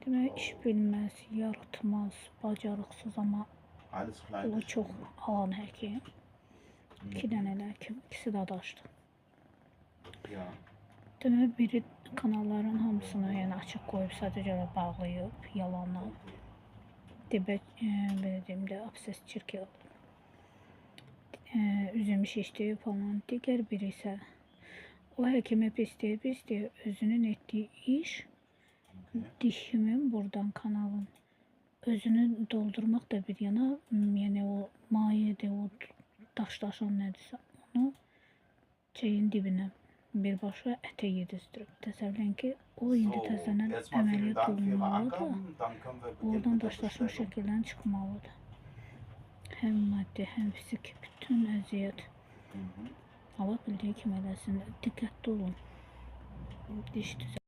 Demək, iş bilməz, yaratmaz, bacarıqsız, amma o çox alan həkim. 2 dənələr həkim, ikisi də adaşdı. Demək, biri kanalların hamısını yəni açıq qoyub, sadəcə də bağlayıb, yalanla. Demək, belə deyim də, abses çirki oldu. Üzüm şişdi falan. Digər biri isə o həkimə pis deyir, özünün etdiyi iş dişimin buradan kanalın özünü doldurmaq da bir yana, yəni o mayedir, o daşlaşan nədirsə, onu çəyin dibinə birbaşa ətə yedizdirib. Təsəvvürləyin ki, o indi təzədən əməliyyat olunmalıdır, oradan daşlaşmış şəkildən çıxmalıdır. Həm maddi, həm fiziki bütün əziyyət. Allah bildiyi kimi eləsin, diqqətli olun. Diş düzəltmək.